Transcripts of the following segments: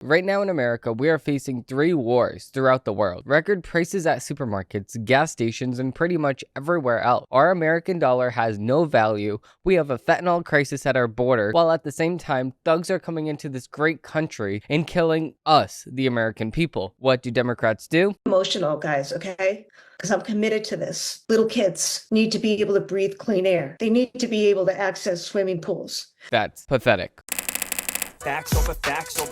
Right now in America, we are facing 3 wars throughout the world. Record prices at supermarkets, gas stations, and pretty much everywhere else. Our American dollar has no value. We have a fentanyl crisis at our border, while at the same time, thugs are coming into this great country and killing us, the American people. What do Democrats do? Emotional, guys, okay? Because I'm committed to this. Little kids need to be able to breathe clean air. They need to be able to access swimming pools. That's pathetic. Facts over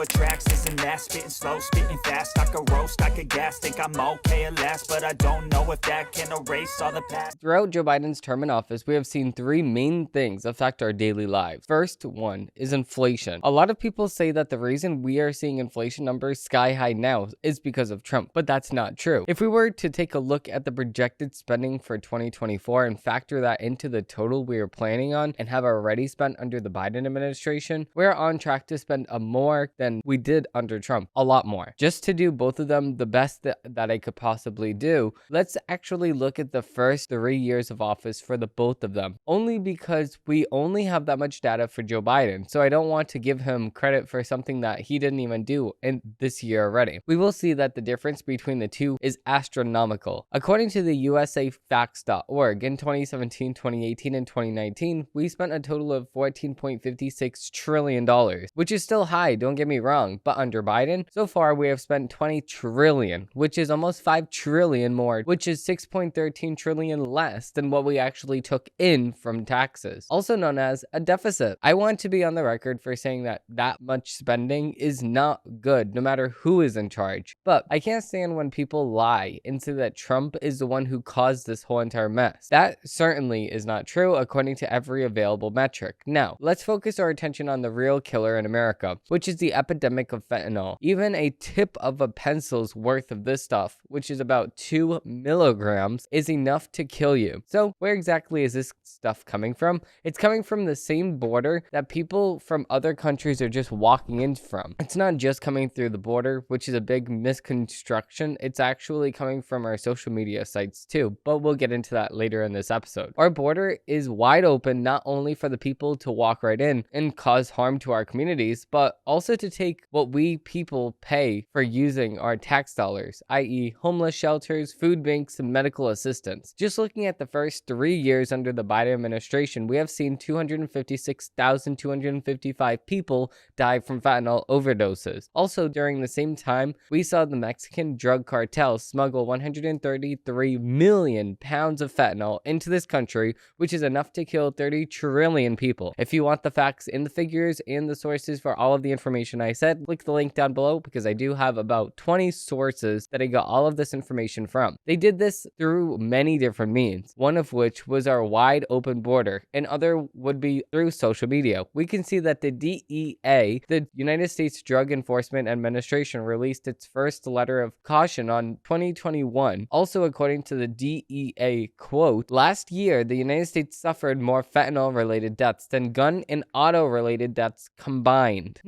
tracks, isn't that spitting slow, spitting fast? I could roast, I could gas, think I'm okay at last, but I don't know if that can erase all the past. Throughout Joe Biden's term in office, we have seen 3 main things affect our daily lives. First one is inflation. A lot of people say that the reason we are seeing inflation numbers sky high now is because of Trump, but that's not true. If we were to take a look at the projected spending for 2024 and factor that into the total we are planning on and have already spent under the Biden administration, we're on track to spend more than we did under Trump, a lot more. Just to do both of them the best that I could possibly do, let's actually look at the first 3 years of office for the both of them, only because we only have that much data for Joe Biden, so I don't want to give him credit for something that he didn't even do in this year already. We will see that the difference between the two is astronomical. According to the usafacts.org, in 2017, 2018, and 2019, we spent a total of $14.56 trillion, which is still high, don't get me wrong, but under Biden, so far we have spent 20 trillion, which is almost 5 trillion more, which is 6.13 trillion less than what we actually took in from taxes, also known as a deficit. I want to be on the record for saying that much spending is not good, no matter who is in charge, but I can't stand when people lie and say that Trump is the one who caused this whole entire mess. That certainly is not true according to every available metric. Now, let's focus our attention on the real killer in America, which is the epidemic of fentanyl. Even a tip of a pencil's worth of this stuff, which is about 2 milligrams, is enough to kill you. So where exactly is this stuff coming from? It's coming from the same border that people from other countries are just walking in from. It's not just coming through the border, which is a big misconstruction. It's actually coming from our social media sites too, but we'll get into that later in this episode. Our border is wide open not only for the people to walk right in and cause harm to our communities, but also to take what we people pay for using our tax dollars, i.e. homeless shelters, food banks, and medical assistance. Just looking at the first 3 years under the Biden administration, we have seen 256,255 people die from fentanyl overdoses. Also, during the same time, we saw the Mexican drug cartel smuggle 133 million pounds of fentanyl into this country, which is enough to kill 30 trillion people. If you want the facts and the figures and the sources for all of the information I said, click the link down below because I do have about 20 sources that I got all of this information from. They did this through many different means, one of which was our wide open border, and other would be through social media. We can see that the DEA, the United States Drug Enforcement Administration, released its first letter of caution on 2021. Also, according to the DEA, quote, last year, the United States suffered more fentanyl-related deaths than gun and auto-related deaths combined.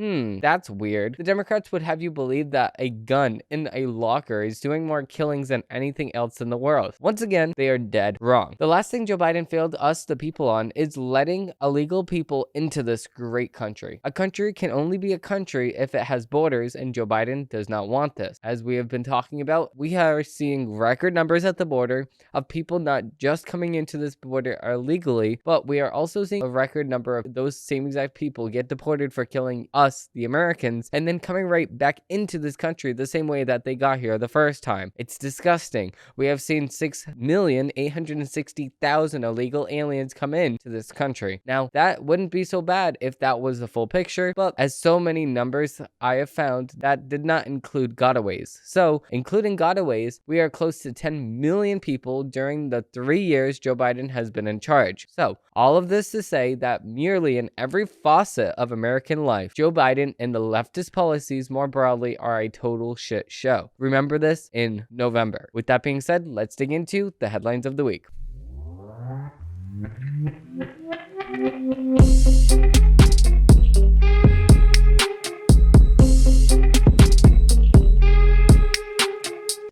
That's weird. The Democrats would have you believe that a gun in a locker is doing more killings than anything else in the world. Once again, they are dead wrong. The last thing Joe Biden failed us, the people, on is letting illegal people into this great country. A country can only be a country if it has borders, and Joe Biden does not want this. As we have been talking about, we are seeing record numbers at the border of people not just coming into this border illegally, but we are also seeing a record number of those same exact people get deported for killing us, the Americans, and then coming right back into this country the same way that they got here the first time. It's disgusting. We have seen 6,860,000 illegal aliens come in to this country. Now, that wouldn't be so bad if that was the full picture, but as so many numbers I have found, that did not include gotaways. So, including gotaways, we are close to 10 million people during the 3 years Joe Biden has been in charge. So, all of this to say that nearly in every facet of American life, Joe Biden and the leftist policies more broadly are a total shit show. Remember this in November. With that being said, let's dig into the headlines of the week.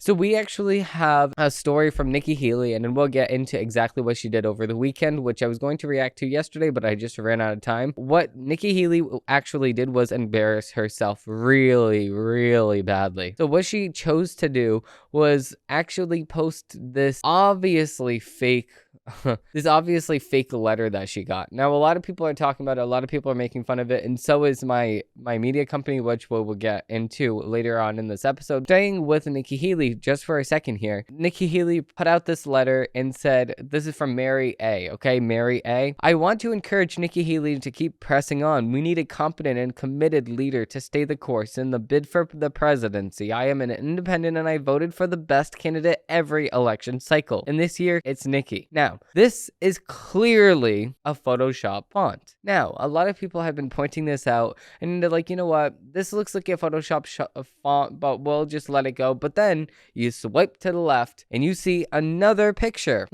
So we actually have a story from Nikki Haley, and then we'll get into exactly what she did over the weekend, which I was going to react to yesterday, but I just ran out of time. What Nikki Haley actually did was embarrass herself really, really badly. So what she chose to do was actually post this obviously fake letter that she got. Now, a lot of people are talking about it. A lot of people are making fun of it, and so is my media company, which we'll get into later on in this episode. Staying with Nikki Haley just for a second here, Nikki Haley put out this letter and said, this is from Mary A. Okay, Mary A. I want to encourage Nikki Haley to keep pressing on. We need a competent and committed leader to stay the course in the bid for the presidency. I am an independent and I voted for the best candidate every election cycle. And this year, it's Nikki. Now, this is clearly a Photoshop font. Now, a lot of people have been pointing this out, and they're like, you know what? This looks like a Photoshop font, but we'll just let it go. But then you swipe to the left, and you see another picture.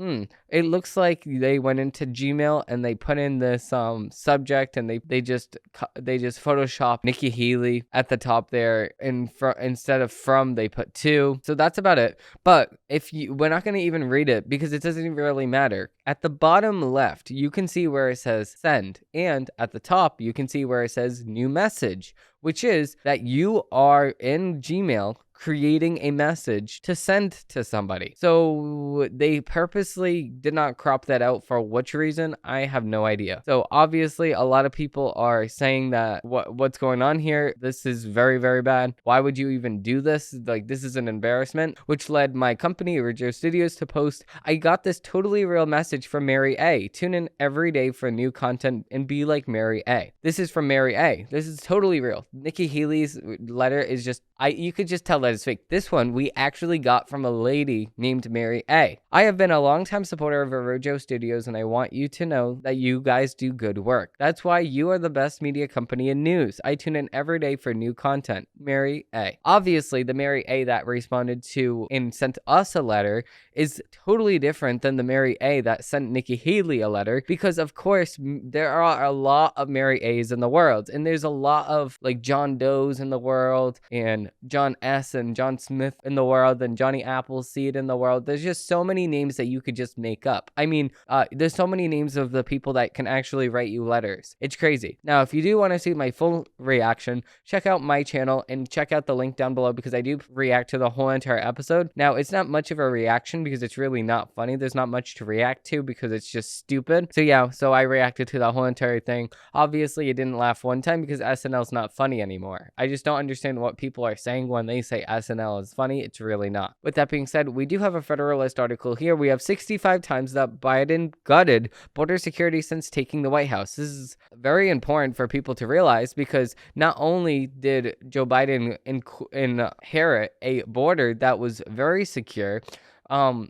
It looks like they went into Gmail and they put in this subject, and they just Photoshop Nikki Haley at the top there, and instead of from, they put to. So that's about it. But we're not going to even read it because it doesn't even really matter. At the bottom left, you can see where it says send, and at the top, you can see where it says new message, which is that you are in Gmail creating a message to send to somebody. So they purposely did not crop that out. For which reason, I have no idea. So obviously a lot of people are saying that what's going on here, this is very, very bad. Why would you even do this? Like, this is an embarrassment, which led my company Original Studios to post, I got this totally real message from Mary A. Tune in every day for new content and be like Mary A. This is from Mary A. This is totally real. Nikki Haley's letter is just, you could just tell that it's fake. This one we actually got from a lady named Mary A. I have been a longtime supporter of Original Studios, and I want you to know that you guys do good work. That's why you are the best media company in news. I tune in every day for new content. Mary A. Obviously, the Mary A that responded to and sent us a letter is totally different than the Mary A that sent Nikki Haley a letter, because of course there are a lot of Mary A's in the world, and there's a lot of like John Doe's in the world, and John S. and John Smith in the world, and Johnny Appleseed in the world. There's just so many names that you could just make up. I mean, there's so many names of the people that can actually write you letters. It's crazy. Now, if you do want to see my full reaction, check out my channel and check out the link down below, because I do react to the whole entire episode. Now, it's not much of a reaction because it's really not funny. There's not much to react to because it's just stupid. So yeah, so I reacted to the whole entire thing. Obviously, it didn't laugh one time because SNL's not funny anymore. I just don't understand what people are saying when they say SNL is funny. It's really not. With that being said, we do have a Federalist article here. We have 65 times that Biden gutted border security since taking the White House. This is very important for people to realize, because not only did Joe Biden inherit a border that was very secure,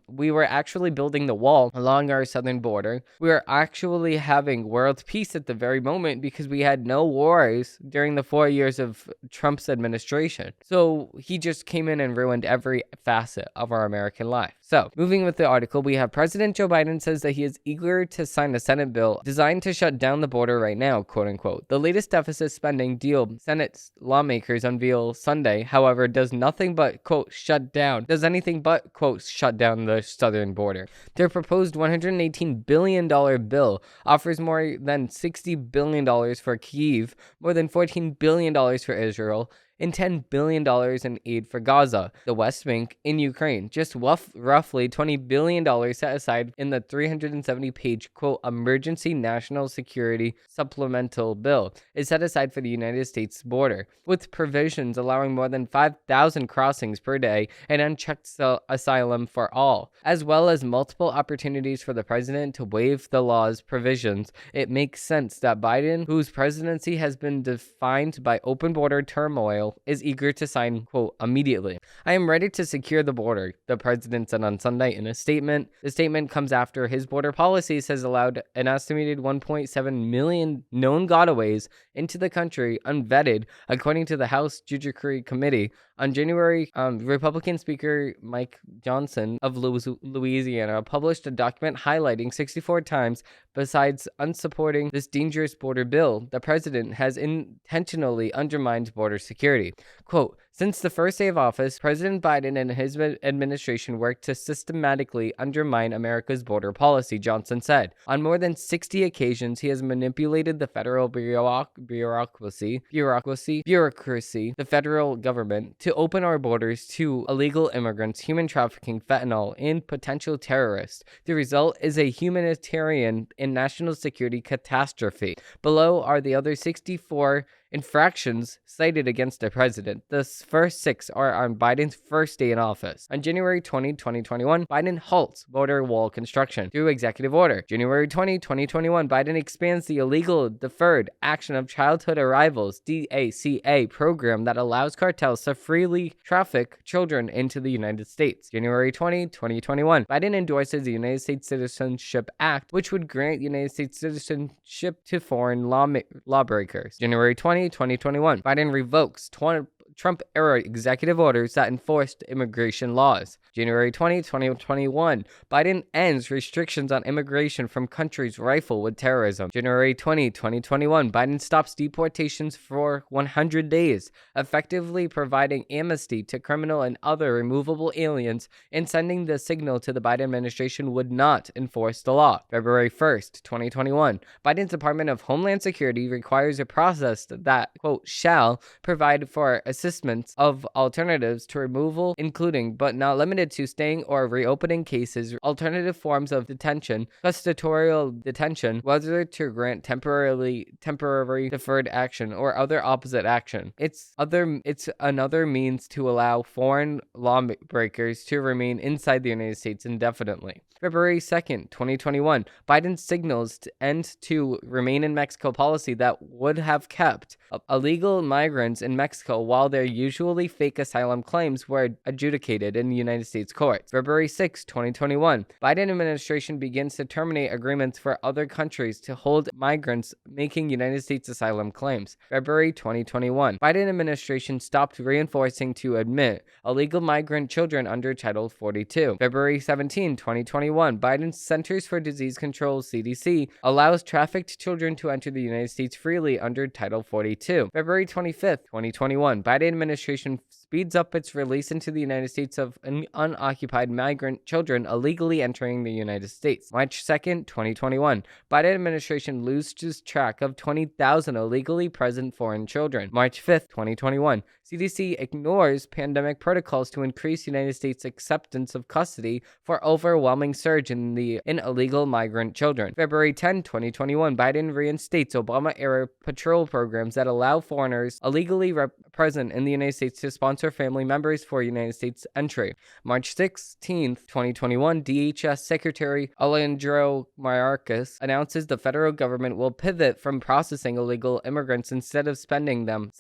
we were actually building the wall along our southern border. We were actually having world peace at the very moment because we had no wars during the 4 years of Trump's administration. So he just came in and ruined every facet of our American life. So moving with the article, we have President Joe Biden says that he is eager to sign a Senate bill designed to shut down the border right now, quote unquote. The latest deficit spending deal Senate lawmakers unveil Sunday, however, does nothing but, quote, shut down the southern border. Their proposed $118 billion bill offers more than $60 billion for Kyiv, more than $14 billion for Israel, and $10 billion in aid for Gaza, the West Bank, and Ukraine. Just roughly $20 billion set aside in the 370-page, quote, emergency national security supplemental bill is set aside for the United States border, with provisions allowing more than 5,000 crossings per day and unchecked asylum for all, as well as multiple opportunities for the president to waive the law's provisions. It makes sense that Biden, whose presidency has been defined by open border turmoil, is eager to sign, quote, immediately. I am ready to secure the border, the president said on Sunday in a statement. The statement comes after his border policies has allowed an estimated 1.7 million known gotaways into the country unvetted, according to the House Judiciary Committee. On January, Republican Speaker Mike Johnson of Louisiana published a document highlighting 64 times, besides unsupporting this dangerous border bill, the president has intentionally undermined border security. Quote, Since the first day of office, President Biden and his administration worked to systematically undermine America's border policy, Johnson said. On more than 60 occasions, he has manipulated the federal bureaucracy, the federal government, to open our borders to illegal immigrants, human trafficking, fentanyl, and potential terrorists. The result is a humanitarian and national security catastrophe. Below are the other 64 infractions cited against the president. The first 6 are on Biden's first day in office. On January 20, 2021, Biden halts border wall construction through executive order. January 20, 2021, Biden expands the illegal deferred action of childhood arrivals (DACA) program that allows cartels to freely traffic children into the United States. January 20, 2021, Biden endorses the United States Citizenship Act, which would grant United States citizenship to foreign lawbreakers. January 20, 2021, Biden revokes Trump-era executive orders that enforced immigration laws. January 20, 2021, Biden ends restrictions on immigration from countries rife with terrorism. January 20, 2021, Biden stops deportations for 100 days, effectively providing amnesty to criminal and other removable aliens and sending the signal to the Biden administration would not enforce the law. February 1st, 2021, Biden's Department of Homeland Security requires a process that, quote, shall provide for assessments of alternatives to removal, including but not limited to staying or reopening cases, alternative forms of detention, custodial detention, whether to grant temporary deferred action or other opposite action. It's another means to allow foreign lawbreakers to remain inside the United States indefinitely. February 2nd, 2021, Biden signals to end to remain in Mexico policy that would have kept illegal migrants in Mexico while their usually fake asylum claims were adjudicated in the United States courts. February 6, 2021, Biden administration begins to terminate agreements for other countries to hold migrants making United States asylum claims. February 2021, Biden administration stopped reinforcing to admit illegal migrant children under Title 42. February 17, 2021, Biden's Centers for Disease Control, CDC, allows trafficked children to enter the United States freely under Title 42. February 25th, 2021, Biden administration speeds up its release into the United States of unoccupied migrant children illegally entering the United States. March 2nd, 2021, Biden administration loses track of 20,000 illegally present foreign children. March 5th, 2021, CDC ignores pandemic protocols to increase United States acceptance of custody for overwhelming surge in illegal migrant children. February 10, 2021, Biden reinstates Obama-era patrol programs that allow foreigners illegally present in the United States to sponsor family members for United States entry. March 16, 2021, DHS Secretary Alejandro Mayorkas announces the federal government will pivot from processing illegal immigrants instead of sending them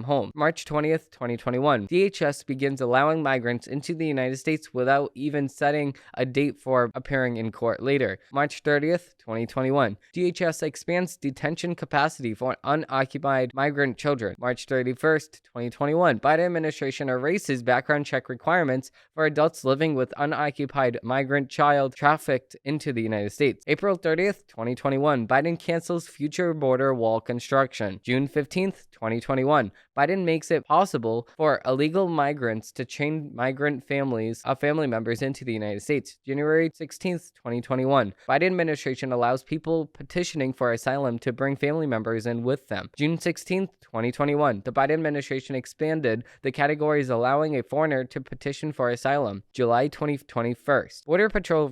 home. March 20th, 2021, DHS begins allowing migrants into the United States without even setting a date for appearing in court later. March 30th, 2021, DHS expands detention capacity for unoccupied migrant children. March 31st, 2021, Biden administration erases background check requirements for adults living with unoccupied migrant child trafficked into the United States. April 30th, 2021, Biden cancels future border wall construction. June 15th, 2021, Biden makes it possible for illegal migrants to chain migrant family members into the United States. January 16th, 2021, Biden administration allows people petitioning for asylum to bring family members in with them. June 16th, 2021, the Biden administration expanded the categories allowing a foreigner to petition for asylum. July 2021, Border Patrol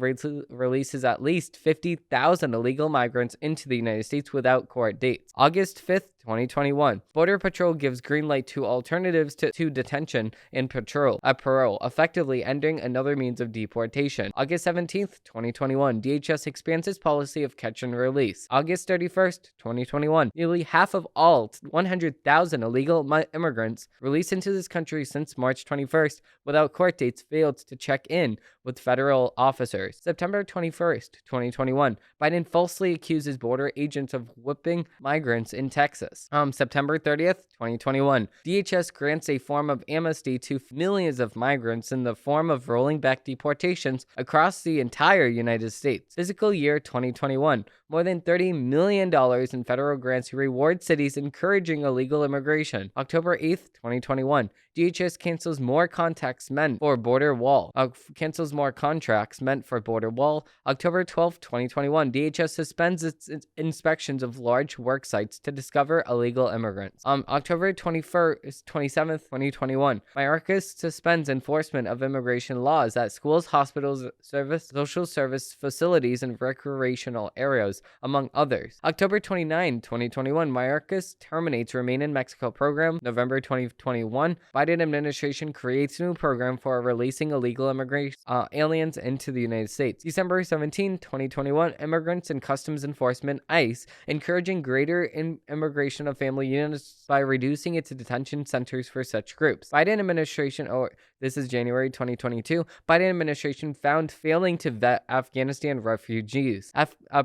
releases at least 50,000 illegal migrants into the United States without court dates. August 5th, 2021, Border Patrol gives green light to alternatives to detention and parole, effectively ending another means of deportation. August 17th, 2021, DHS expands its policy of catch and release. August 31st, 2021, nearly half of all 100,000 illegal immigrants released into this country since March 21st without court dates failed to check in with federal officers. September 21st, 2021, Biden falsely accuses border agents of whipping migrants in Texas. Texas. September 30th, 2021, DHS grants a form of amnesty to millions of migrants in the form of rolling back deportations across the entire United States. Fiscal year 2021, more than $30 million in federal grants to reward cities encouraging illegal immigration. October 8th, 2021, DHS cancels more contracts meant for border wall. October 12th, 2021, DHS suspends its inspections of large work sites to discover illegal immigrants. October 27th, 2021, Mayorkas suspends enforcement of immigration laws at schools, hospitals, social service facilities, and recreational areas, among others. October 29, 2021, Mayorkas terminates Remain in Mexico program. November 2021, Biden administration creates a new program for releasing illegal aliens into the United States. December 17, 2021, Immigrants and Customs Enforcement, ICE, encouraging greater immigration of family units by reducing its detention centers for such groups. Biden administration, this is January 2022, Biden administration found failing to vet Afghanistan refugees.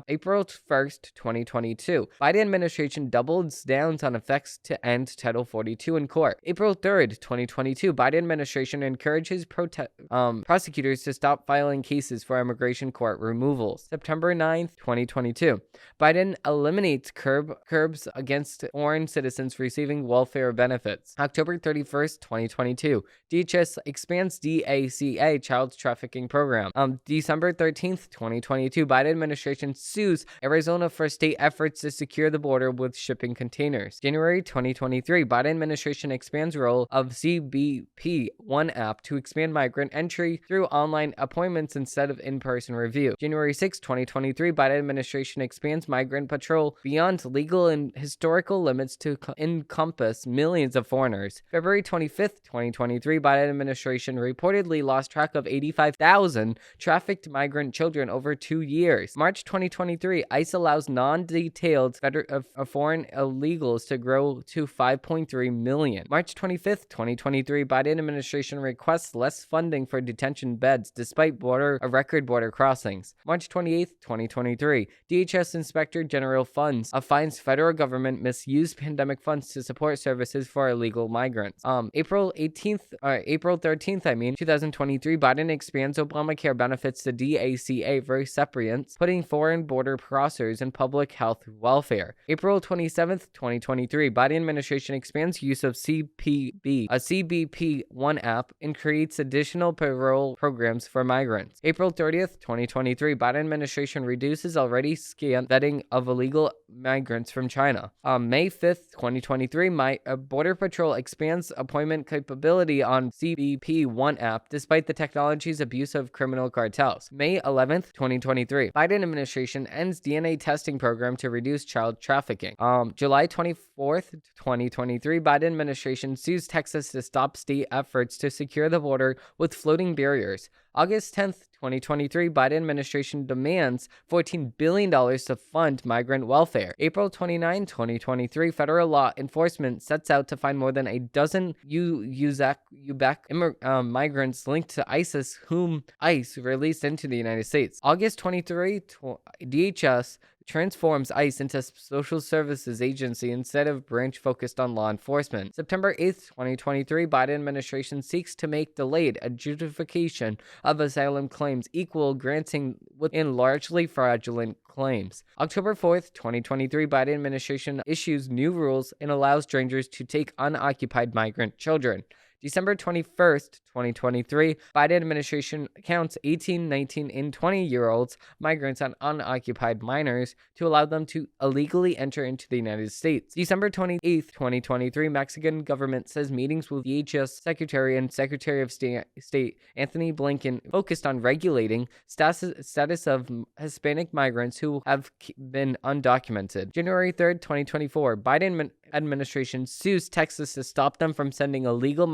April 1st, 2022, Biden administration doubles down on effects to end Title 42 in court. April 3rd, 2022, Biden administration encourages prosecutors to stop filing cases for immigration court removals. September 9th, 2022, Biden eliminates curbs against foreign citizens receiving welfare benefits. October 31st, 2022, DHS expands DACA child trafficking program. December 13th, 2022, Biden administration sues Arizona for state efforts to secure the border with shipping containers. January 2023, Biden administration expands role of CBP One app to expand migrant entry through online appointments instead of in-person review. January 6, 2023, Biden administration expands migrant patrol beyond legal and historical limits to encompass millions of foreigners. February 25th, 2023, Biden administration reportedly lost track of 85,000 trafficked migrant children over 2 years. March 2023, ICE allows non-detailed foreign illegals to grow to 5.3 million. March 25th, 2023, Biden administration requests less funding for detention beds despite record border crossings. March 28th, 2023, DHS Inspector General finds federal government misused pandemic funds to support services for illegal migrants. April 13th, 2023, Biden expands Obamacare benefits to DACA recipients, putting foreign border crossers in public health welfare. April 27th, 2023, Biden administration expands use of CBP One app and creates additional parole programs for migrants. April 30th, 2023, Biden administration reduces already scant vetting of illegal migrants from China. May 5th, 2023, Border Patrol expands appointment capability on CBP One app despite the technology's abuse of criminal cartels. May 11th, 2023, Biden administration ends DNA testing program to reduce child trafficking. July 24th, 2023, Biden administration sues Texas to stop state efforts to secure the border with floating barriers. August 10th, 2023, Biden administration demands $14 billion to fund migrant welfare. April 29, 2023, federal law enforcement sets out to find more than a dozen migrants linked to ISIS whom ICE released into the United States. August 23, DHS transforms ICE into a social services agency instead of branch focused on law enforcement. September 8th, 2023, Biden administration seeks to make delayed adjudication of asylum claims equal granting within largely fraudulent claims. October 4th, 2023, Biden administration issues new rules and allows strangers to take unoccupied migrant children. December 21st, 2023, Biden administration counts 18, 19, and 20-year-olds migrants and unoccupied minors to allow them to illegally enter into the United States. December 28th, 2023, Mexican government says meetings with DHS Secretary and Secretary of State Anthony Blinken focused on regulating status of Hispanic migrants who have been undocumented. January 3rd, 2024, Biden administration sues Texas to stop them from sending illegal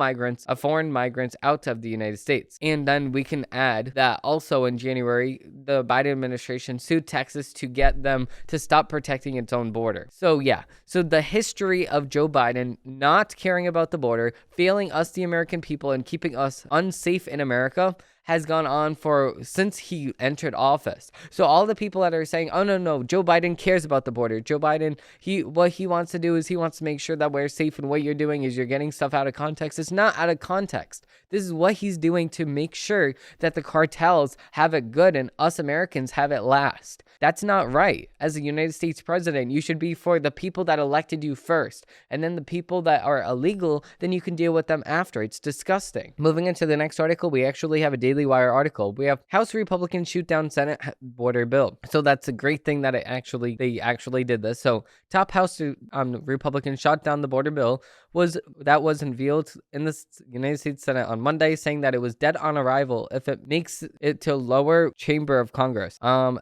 foreign migrants out of the United States. And then we can add that also in January, the Biden administration sued Texas to get them to stop protecting its own border. So the history of Joe Biden not caring about the border, failing us, the American people, and keeping us unsafe in America has gone on for since he entered office. So all the people that are saying, oh no, Joe Biden cares about the border. Joe Biden, what he wants to do is he wants to make sure that we're safe, and what you're doing is you're getting stuff out of context. It's not out of context. This is what he's doing to make sure that the cartels have it good and us Americans have it last. That's not right. As a United States president, you should be for the people that elected you first, and then the people that are illegal, then you can deal with them after. It's disgusting. Moving into the next article, we actually have a Daily Wire article. We have House Republicans shoot down Senate border bill. So that's a great thing that they actually did this. So top House Republicans shot down the border bill was unveiled in the United States Senate on Monday, saying that it was dead on arrival if it makes it to lower chamber of Congress.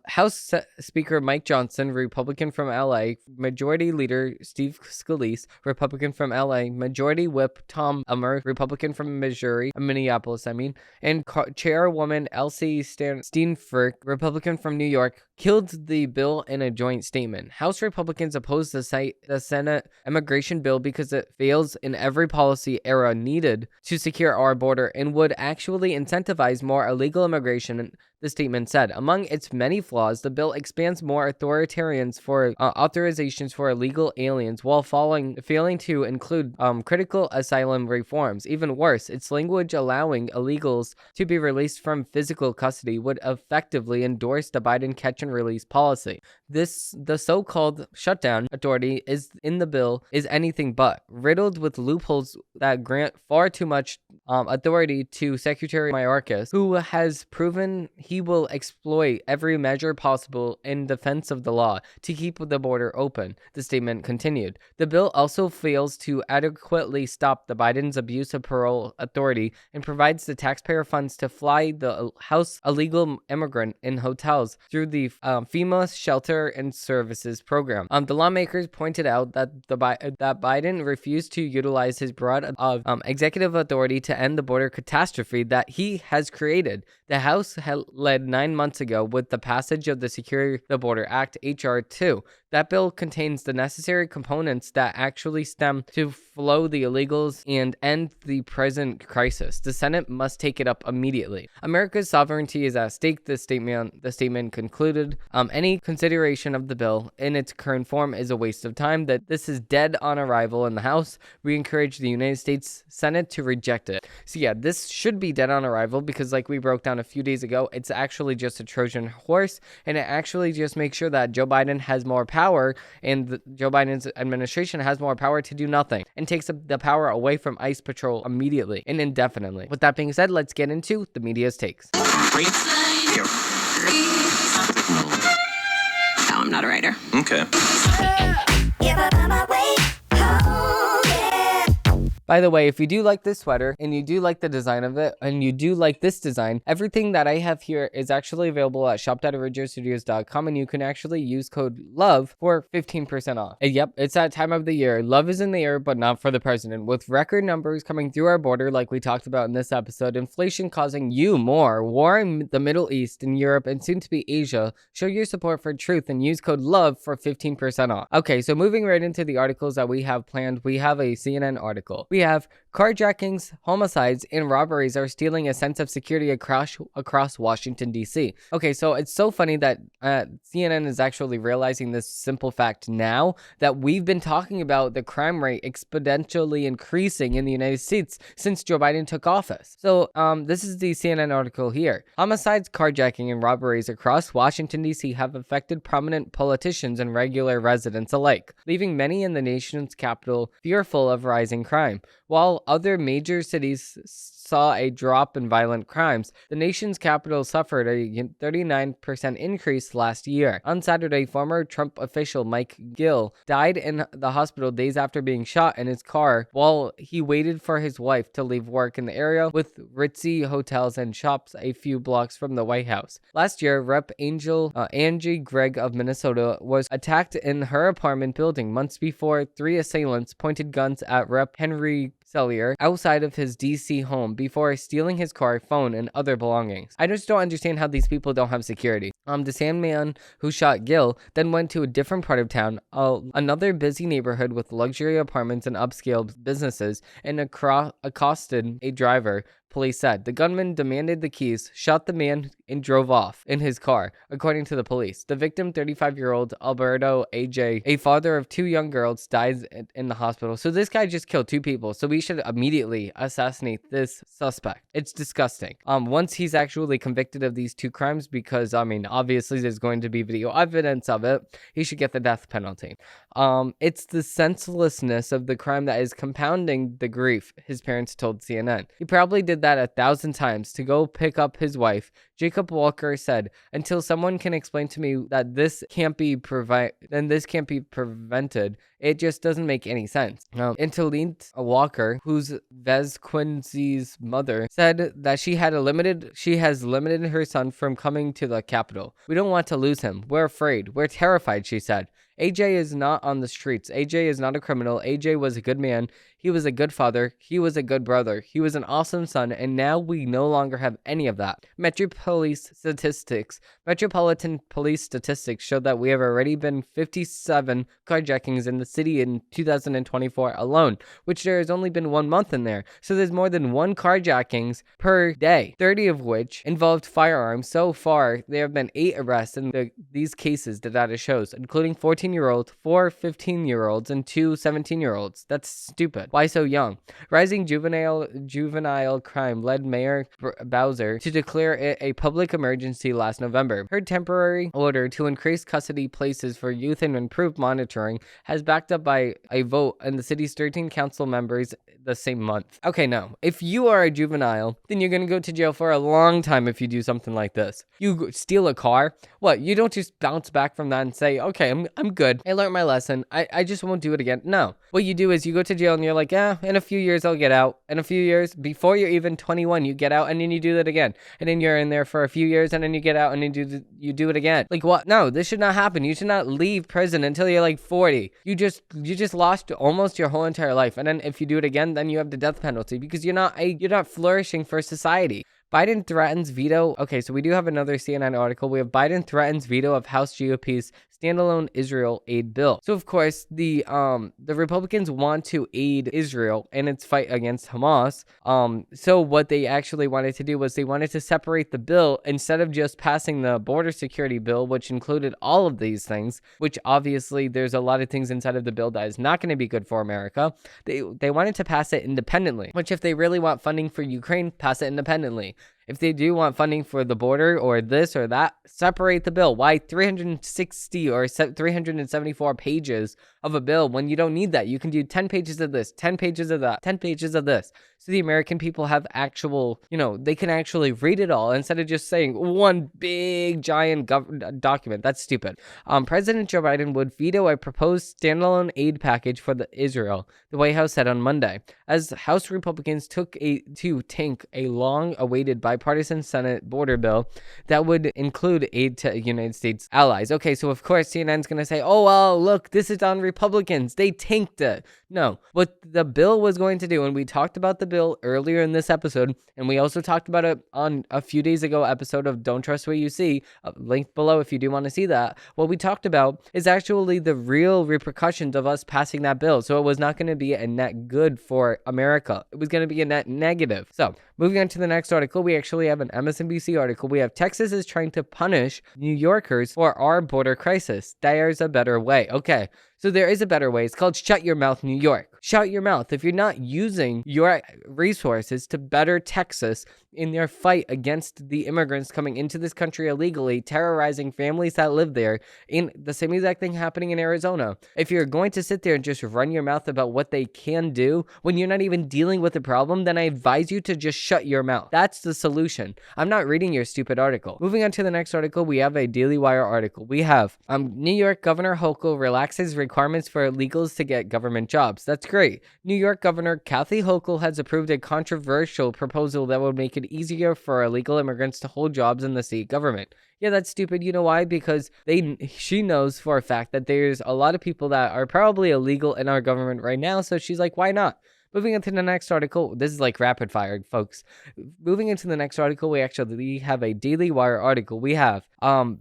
House Speaker Mike Johnson, Republican from LA, Majority Leader Steve Scalise, Republican from LA, Majority Whip Tom Emmer, Republican from Minneapolis, and Chairwoman Elsie Steinfurk, Republican from New York, killed the bill in a joint statement. House Republicans opposed the Senate immigration bill because it fails in every policy area needed to secure our border and would actually incentivize more illegal immigration. The statement said, among its many flaws, the bill expands more authorizations for illegal aliens while failing to include critical asylum reforms. Even worse, its language allowing illegals to be released from physical custody would effectively endorse the Biden catch and release policy. The so-called shutdown authority is in the bill is anything but, riddled with loopholes that grant far too much authority to Secretary Mayorkas, who has proven he will exploit every measure possible in defense of the law to keep the border open, the statement continued. The bill also fails to adequately stop the Biden's abuse of parole authority and provides the taxpayer funds to fly the House illegal immigrant in hotels through the FEMA Shelter and Services program. The lawmakers pointed out that that Biden refused to utilize his broad executive authority to end the border catastrophe that he has created. The House led 9 months ago with the passage of the Secure the Border Act, H.R. 2. That bill contains the necessary components that actually stem to flow the illegals and end the present crisis. The Senate must take it up immediately. America's sovereignty is at stake, the statement concluded. Any consideration of the bill in its current form is a waste of time. That this is dead on arrival in the House. We encourage the United States Senate to reject it. So yeah, this should be dead on arrival because, like we broke down a few days ago, it's actually just a Trojan horse, and it actually just makes sure that Joe Biden has more power and Joe Biden's administration has more power to do nothing and takes the power away from ICE Patrol immediately and indefinitely. With that being said, let's get into the media's takes. No, I'm not a writer. Okay. By the way, if you do like this sweater and you do like the design of it and you do like this design, everything that I have here is actually available at shop.originalstudios.com, and you can actually use code LOVE for 15% off. And yep, it's that time of the year. Love is in the air, but not for the president. With record numbers coming through our border like we talked about in this episode, inflation causing you more, war in the Middle East and Europe and soon to be Asia, show your support for truth and use code LOVE for 15% off. Okay, so moving right into the articles that we have planned, we have a CNN article. We have carjackings, homicides, and robberies are stealing a sense of security across Washington, D.C. Okay, so it's so funny that CNN is actually realizing this simple fact now that we've been talking about the crime rate exponentially increasing in the United States since Joe Biden took office. So this is the CNN article here. Homicides, carjacking, and robberies across Washington, D.C. have affected prominent politicians and regular residents alike, leaving many in the nation's capital fearful of rising crime. While other major cities saw a drop in violent crimes, the nation's capital suffered a 39% increase last year. On Saturday, former Trump official Mike Gill died in the hospital days after being shot in his car while he waited for his wife to leave work in the area with ritzy hotels and shops a few blocks from the White House. Last year, Rep. Angie Gregg of Minnesota was attacked in her apartment building months before 3 assailants pointed guns at Rep. Henry Sellier outside of his DC home before stealing his car, phone, and other belongings. I just don't understand how these people don't have security. The same man who shot Gill then went to a different part of town, another busy neighborhood with luxury apartments and upscale businesses, and accosted a driver, police said. The gunman demanded the keys, shot the man, and drove off in his car, according to the police. The victim, 35-year-old Alberto AJ, a father of 2 young girls, died in the hospital. So this guy just killed 2 people. So we should immediately assassinate this suspect. It's disgusting. Once he's actually convicted of these 2 crimes, because I mean, obviously there's going to be video evidence of it, he should get the death penalty. It's the senselessness of the crime that is compounding the grief, his parents told CNN. He probably did that 1,000 times to go pick up his wife. Jacob Walker said, until someone can explain to me that this can't be prevented, it just doesn't make any sense. Interlinked Walker, who's Vesquincy's mother, said that she has limited her son from coming to the Capitol. We don't want to lose him. We're afraid. We're terrified, she said. AJ is not on the streets. AJ is not a criminal. AJ was a good man. He was a good father. He was a good brother. He was an awesome son, and now we no longer have any of that. Metropolitan Police statistics show that we have already been 57 carjackings in the city in 2024 alone, which there has only been 1 month in there. So there's more than 1 carjackings per day, 30 of which involved firearms. So far, there have been 8 arrests in these cases, the data shows, including 14-year-olds, 4 15-year-olds, and 2 17-year-olds. That's stupid. Why so young? Rising juvenile crime led Mayor Bowser to declare it a public emergency last November. Her temporary order to increase custody places for youth and improve monitoring has backed up by a vote in the city's 13 council members the same month. Okay, no. If you are a juvenile, then you're going to go to jail for a long time if you do something like this. You steal a car? What? You don't just bounce back from that and say, okay, I'm good. I learned my lesson. I just won't do it again. No. What you do is you go to jail and you're like, in a few years I'll get out. In a few years, before you're even 21, you get out and then you do that again. And then you're in there for a few years and then you get out and then you do it again. Like what? No, this should not happen. You should not leave prison until you're like 40. You just lost almost your whole entire life. And then if you do it again, then you have the death penalty because you're not flourishing for society. Biden threatens veto. Okay, so we do have another CNN article. We have Biden threatens veto of House GOP's standalone Israel aid bill. So of course, the Republicans want to aid Israel in its fight against Hamas. So what they actually wanted to do was they wanted to separate the bill instead of just passing the border security bill, which included all of these things, which obviously there's a lot of things inside of the bill that is not going to be good for America. They wanted to pass it independently, which if they really want funding for Ukraine, pass it independently. If they do want funding for the border or this or that, separate the bill. Why 360 or 374 pages of a bill when you don't need that? You can do 10 pages of this, 10 pages of that, 10 pages of this. So the American people have actual, they can actually read it all instead of just saying one big giant document. That's stupid. President Joe Biden would veto a proposed standalone aid package for Israel, the White House said on Monday, as House Republicans took to tank a long-awaited bipartisan Senate border bill that would include aid to United States allies. Okay, so of course CNN's going to say, oh, well, look, this is on Republicans. They tanked it. No, what the bill was going to do, and we talked about the bill earlier in this episode, and we also talked about it on a few days ago episode of Don't Trust What You See, link below if you do want to see that. What we talked about is actually the real repercussions of us passing that bill. So it was not going to be a net good for America. It was going to be a net negative. So moving on to the next article, we actually have an MSNBC article. We have Texas is trying to punish New Yorkers for our border crisis. There's a better way. Okay. So there is a better way. It's called Shut Your Mouth, New York. Shut your mouth. If you're not using your resources to better Texas in their fight against the immigrants coming into this country illegally, terrorizing families that live there, in the same exact thing happening in Arizona. If you're going to sit there and just run your mouth about what they can do when you're not even dealing with the problem, then I advise you to just shut your mouth. That's the solution. I'm not reading your stupid article. Moving on to the next article, we have a Daily Wire article. We have New York Governor Hochul relaxes requirements for illegals to get government jobs. That's great. New York Governor Kathy Hochul has approved a controversial proposal that would make it easier for illegal immigrants to hold jobs in the state government. Yeah, that's stupid. You know why? Because she knows for a fact that there's a lot of people that are probably illegal in our government right now. So she's like, why not? Moving into the next article, this is like rapid fire, folks. Moving into the next article, we actually have a Daily Wire article. We have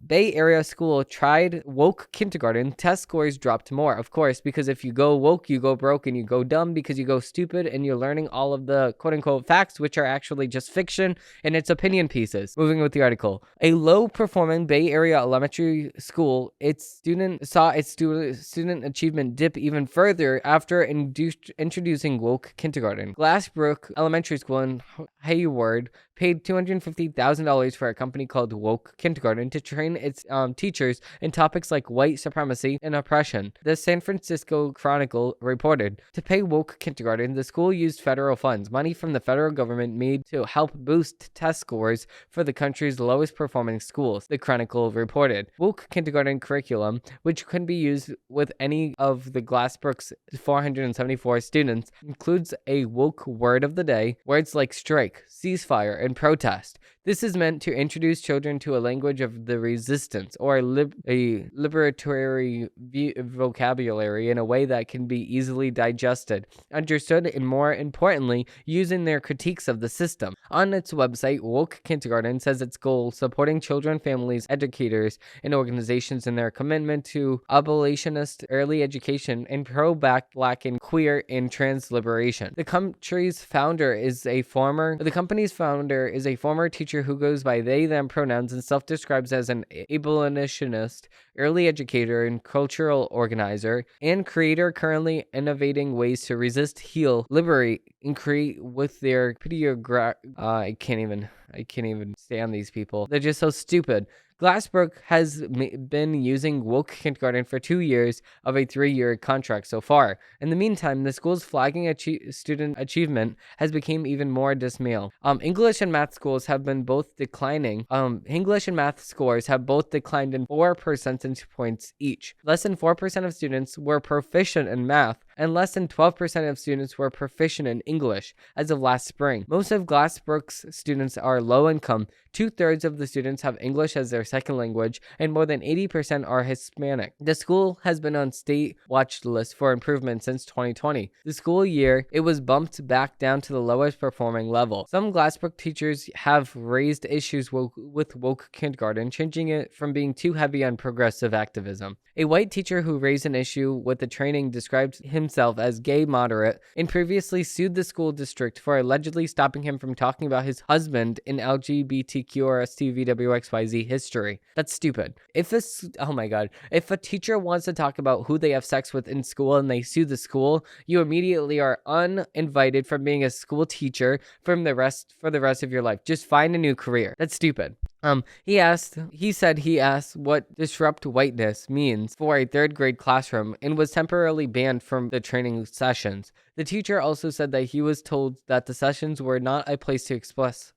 Bay Area school tried woke kindergarten. Test scores dropped more, of course, because if you go woke, you go broke, and you go dumb because you go stupid, and you're learning all of the quote-unquote facts, which are actually just fiction, and it's opinion pieces. Moving with the article. A low-performing Bay Area elementary school, its student achievement dip even further after introducing woke kindergarten. Glassbrook Elementary School in Hayward paid $250,000 for a company called Woke Kindergarten to train its teachers in topics like white supremacy and oppression. The San Francisco Chronicle reported, to pay Woke Kindergarten, the school used federal funds, money from the federal government made to help boost test scores for the country's lowest performing schools, the Chronicle reported. Woke Kindergarten curriculum, which can be used with any of the Glassbrook's 474 students, includes a woke word of the day, words like strike, ceasefire, and protest. This is meant to introduce children to a language of the resistance or a liberatory vocabulary in a way that can be easily digested, understood, and more importantly, used in their critiques of the system. On its website, Woke Kindergarten says its goal supporting children, families, educators, and organizations in their commitment to abolitionist early education and pro-black and queer and trans liberation. The company's founder is a former teacher who goes by they, them pronouns and self-describes as an abolitionist, early educator, and cultural organizer, and creator currently innovating ways to resist, heal, liberate, and create with their I can't even stand these people. They're just so stupid. Glassbrook has been using Woke Kindergarten for 2 years of a 3-year contract so far. In the meantime, the school's flagging student achievement has become even more dismal. English and math schools have been both declining. English and math scores have both declined in 4 percentage points each. Less than 4% of students were proficient in math, and less than 12% of students were proficient in English as of last spring. Most of Glassbrook's students are low income. 2/3 of the students have English as their second language, and more than 80% are Hispanic. The school has been on state watch list for improvement since 2020. The school year, it was bumped back down to the lowest performing level. Some Glassbrook teachers have raised issues with Woke Kindergarten, changing it from being too heavy on progressive activism. A white teacher who raised an issue with the training described himself as gay moderate and previously sued the school district for allegedly stopping him from talking about his husband in LGBTQ or STVWXYZ history. That's stupid. If a teacher wants to talk about who they have sex with in school and they sue the school, you immediately are uninvited from being a school teacher for the rest of your life. Just find a new career. That's stupid. He asked what disrupt whiteness means for a 3rd grade classroom and was temporarily banned from the training sessions. The teacher also said that he was told that the sessions were not a place to express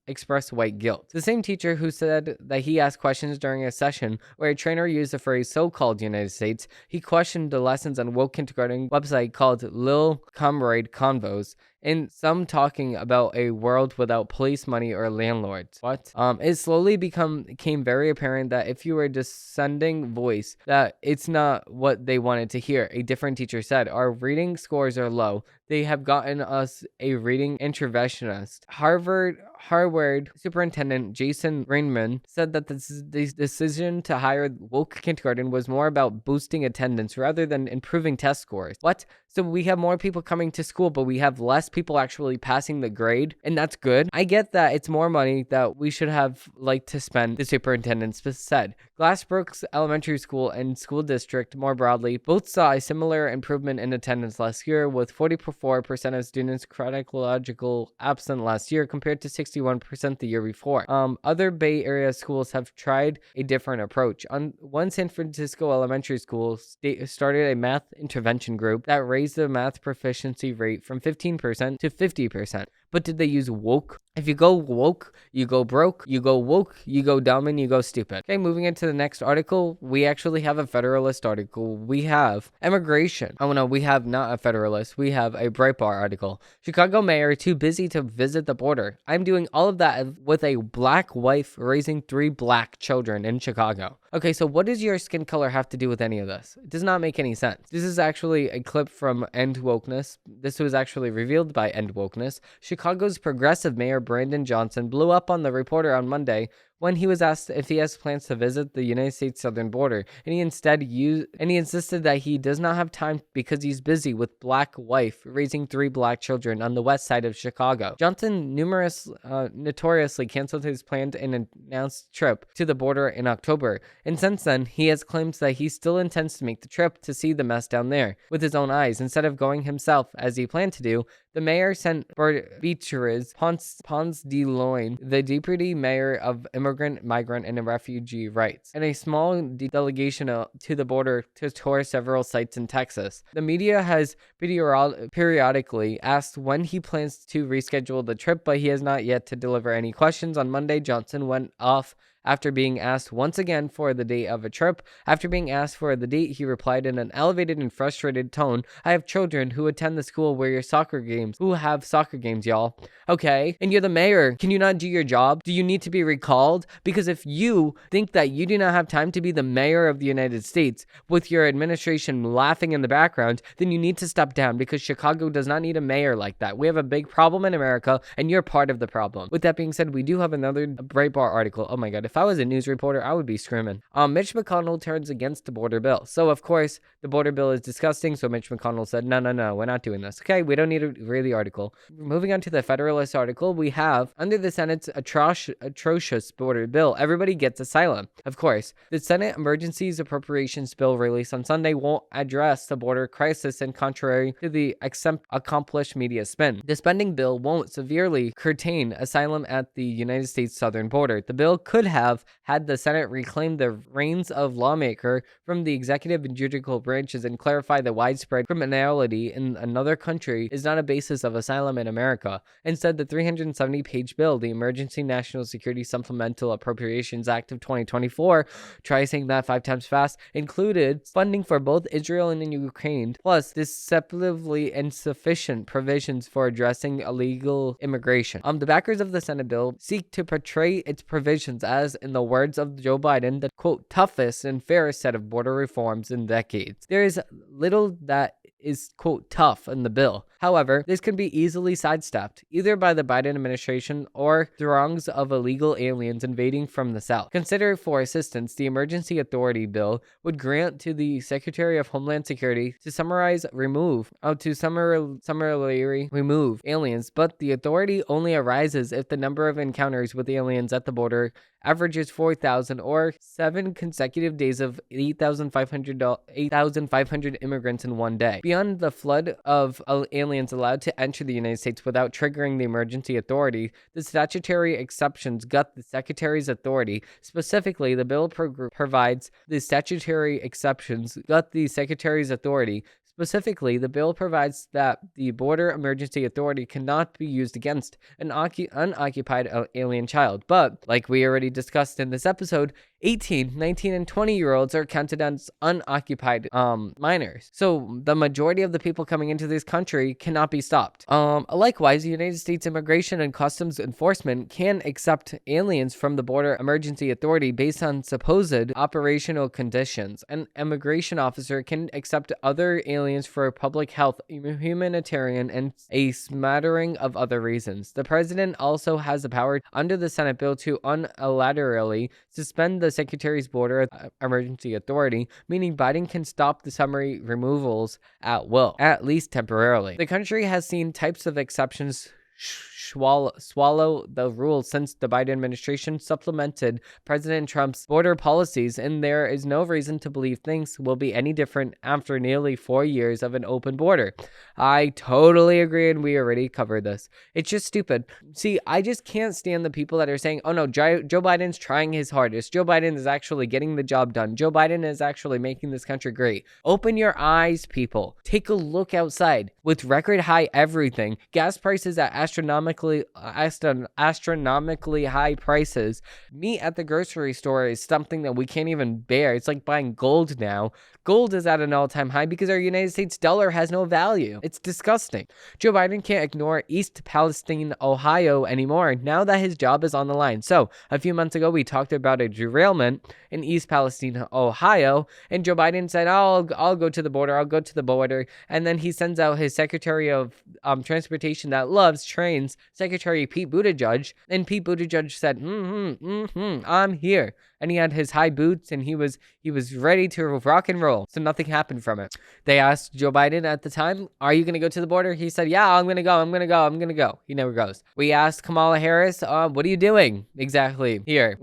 white guilt. The same teacher who said that he asked questions during a session where a trainer used the phrase so-called United States, he questioned the lessons on Woke Kindergarten website called Lil Comrade Convos, and some talking about a world without police, money, or landlords. What? It slowly became very apparent that if you were a dissenting voice, that it's not what they wanted to hear. A different teacher said, our reading scores are low. They have gotten us a reading interventionist. Harvard Superintendent Jason Rainman said that this decision to hire Woke Kindergarten was more about boosting attendance rather than improving test scores. What? So we have more people coming to school, but we have less people actually passing the grade, and that's good. I get that it's more money that we should have liked to spend, the superintendent said. Glassbrook's elementary school and school district more broadly both saw a similar improvement in attendance last year, with 44% of students chronological absent last year compared to 61% the year before. Other Bay Area schools have tried a different approach. One San Francisco elementary school started a math intervention group that raised the math proficiency rate from 15% to 50%. But did they use woke? If you go woke, you go broke. You go woke, you go dumb, and you go stupid. Okay, moving into the next article, we actually have a Federalist article. We have immigration. Oh no, we have not a Federalist. We have a Breitbart article. Chicago mayor too busy to visit the border. I'm doing all of that with a black wife raising 3 black children in Chicago. Okay, so what does your skin color have to do with any of this? It does not make any sense. This is actually a clip from End Wokeness. This was actually revealed by End Wokeness. Chicago's progressive mayor Brandon Johnson blew up on the reporter on Monday when he was asked if he has plans to visit the United States southern border, and he insisted that he does not have time because he's busy with black wife raising 3 black children on the west side of Chicago. Johnson notoriously canceled his planned and announced trip to the border in October, and since then he has claimed that he still intends to make the trip to see the mess down there with his own eyes instead of going himself as he planned to do. The mayor sent Beatriz Ponce de Leon, the deputy mayor of immigrant, migrant, and refugee rights, and a small delegation to the border to tour several sites in Texas. The media has periodically asked when he plans to reschedule the trip, but he has not yet to deliver any questions. On Monday, Johnson went off after being asked once again for the date of a trip. After being asked for the date, he replied in an elevated and frustrated tone, "I have children who attend the school who have soccer games, y'all." Okay, and you're the mayor. Can you not do your job? Do you need to be recalled? Because if you think that you do not have time to be the mayor of the United States with your administration laughing in the background, then you need to step down, because Chicago does not need a mayor like that. We have a big problem in America, and you're part of the problem. With that being said, we do have another Breitbart article. Oh my god, if I was a news reporter, I would be screaming. Mitch McConnell turns against the border bill. So, of course, the border bill is disgusting, so Mitch McConnell said, no, we're not doing this. Okay, we don't need to read the article. Moving on to the Federalist article, we have, under the Senate's atrocious border bill, everybody gets asylum. Of course, the Senate Emergencies Appropriations Bill released on Sunday won't address the border crisis, and contrary to the accomplished media spin, the spending bill won't severely curtail asylum at the United States southern border. The bill could have had the Senate reclaim the reins of lawmaker from the executive and judicial branches and clarify that widespread criminality in another country is not a basis of asylum in America. Instead, the 370-page bill, the Emergency National Security Supplemental Appropriations Act of 2024, try saying that 5 times fast, included funding for both Israel and Ukraine, plus deceptively insufficient provisions for addressing illegal immigration. The backers of the Senate bill seek to portray its provisions as, in the words of Joe Biden, the quote, toughest and fairest set of border reforms in decades. There is little that is, quote, tough in the bill. However, this can be easily sidestepped, either by the Biden administration or throngs of illegal aliens invading from the South. Consider, for instance, the Emergency Authority Bill would grant to the Secretary of Homeland Security to summarily remove aliens, but the authority only arises if the number of encounters with aliens at the border averages 4,000 or 7 consecutive days of 8,500 immigrants in one day. Beyond the flood of aliens allowed to enter the United States without triggering the emergency authority, the statutory exceptions gut the Secretary's authority. Specifically, the bill provides the statutory exceptions gut the Secretary's authority. Specifically, the bill provides that the Border Emergency Authority cannot be used against an unoccupied alien child. But, like we already discussed in this episode, 18, 19, and 20-year-olds are counted as unoccupied minors. So the majority of the people coming into this country cannot be stopped. Likewise, the United States Immigration and Customs Enforcement can accept aliens from the Border Emergency Authority based on supposed operational conditions. An immigration officer can accept other aliens for public health, humanitarian, and a smattering of other reasons. The president also has the power under the Senate bill to unilaterally suspend the Secretary's Border Emergency Authority, meaning Biden can stop the summary removals at will, at least temporarily. The country has seen types of exceptions swallow the rules since the Biden administration supplemented President Trump's border policies, and there is no reason to believe things will be any different after nearly 4 years of an open border. I totally agree, and we already covered this. It's just stupid. See, I just can't stand the people that are saying, oh no, Joe Biden's trying his hardest. Joe Biden is actually getting the job done. Joe Biden is actually making this country great. Open your eyes, people. Take a look outside. With record high everything, gas prices at astronomically high prices. Meat at the grocery store is something that we can't even bear. It's like buying gold now. Gold is at an all-time high because our United States dollar has no value. It's disgusting. Joe Biden can't ignore East Palestine, Ohio anymore now that his job is on the line. So, a few months ago, we talked about a derailment in East Palestine, Ohio, and Joe Biden said, I'll go to the border, and then he sends out his Secretary of Transportation that loves trains Secretary Pete Buttigieg, and Pete Buttigieg said, I'm here. And he had his high boots and he was ready to rock and roll. So nothing happened from it. They asked Joe Biden at the time, are you going to go to the border? He said, yeah, I'm going to go. He never goes. We asked Kamala Harris, what are you doing exactly here?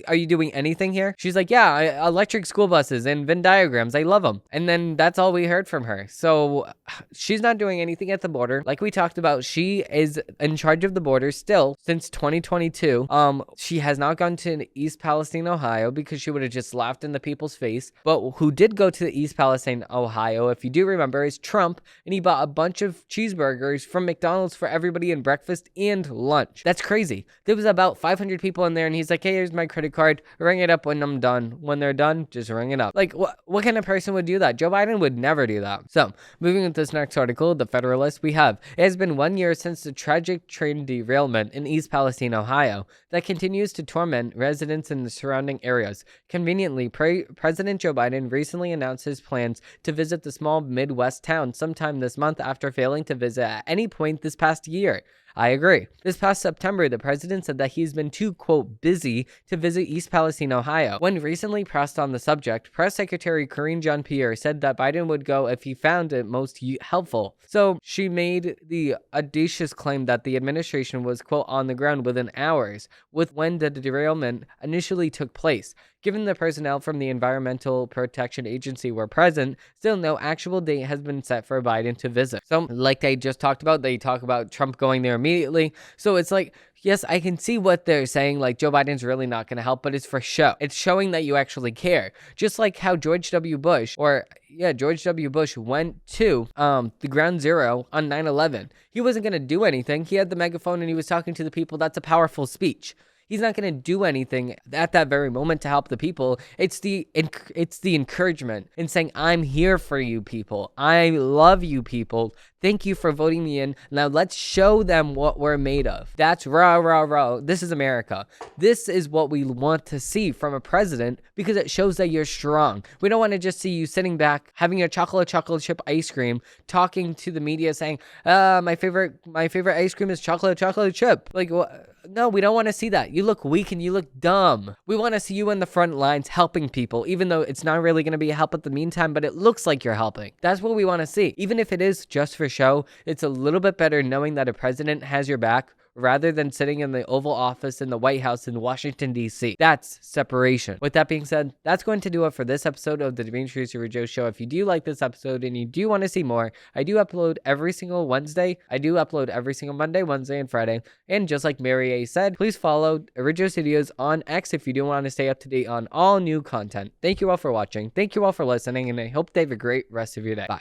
Are you doing anything here? She's like, yeah, electric school buses and Venn diagrams. I love them. And then that's all we heard from her. So she's not doing anything at the border. Like we talked about, she is in charge of the border still since 2022. She has not gone to East Palestine, Ohio, because she would have just laughed in the people's face. But who did go to the East Palestine, Ohio, if you do remember, is Trump, and he bought a bunch of cheeseburgers from McDonald's for everybody in breakfast and lunch. That's crazy. There was about 500 people in there, and he's like, hey, here's my credit card. Ring it up when I'm done. When they're done, just ring it up. Like, what kind of person would do that? Joe Biden would never do that. So, moving into this next article, The Federalist, we have, it has been 1 year since the tragic train derailment in East Palestine, Ohio, that continues to torment residents in the surrounding areas. Conveniently, President Joe Biden recently announced his plans to visit the small Midwest town sometime this month after failing to visit at any point this past year. I agree. This past September, the president said that he's been too, quote, busy to visit East Palestine, Ohio. When recently pressed on the subject, Press Secretary Karine Jean-Pierre said that Biden would go if he found it most helpful. So she made the audacious claim that the administration was, quote, on the ground within hours with when the derailment initially took place. Given the personnel from the Environmental Protection Agency were present, still no actual date has been set for Biden to visit. So, like they just talked about, they talk about Trump going there immediately. So it's like, yes, I can see what they're saying, like Joe Biden's really not going to help, but it's for show. It's showing that you actually care. Just like how George W. Bush went to the ground zero on 9/11. He wasn't going to do anything. He had the megaphone and he was talking to the people. That's a powerful speech. He's not going to do anything at that very moment to help the people. It's the encouragement and saying, I'm here for you people. I love you people. Thank you for voting me in. Now let's show them what we're made of. That's rah, rah, rah. This is America. This is what we want to see from a president because it shows that you're strong. We don't want to just see you sitting back, having your chocolate chip ice cream, talking to the media saying, my favorite ice cream is chocolate chip. Like, what? No, we don't want to see that. You look weak and you look dumb. We want to see you in the front lines helping people, even though it's not really going to be a help at the meantime, but it looks like you're helping. That's what we want to see. Even if it is just for show, it's a little bit better knowing that a president has your back rather than sitting in the Oval Office in the White House in Washington, D.C. That's separation. With that being said, that's going to do it for this episode of the Demetrius Joe Show. If you do like this episode and you do want to see more, I do upload every single Wednesday. I do upload every single Monday, Wednesday, and Friday. And just like Mary A said, please follow Original Studios on X if you do want to stay up to date on all new content. Thank you all for watching. Thank you all for listening, and I hope they have a great rest of your day. Bye.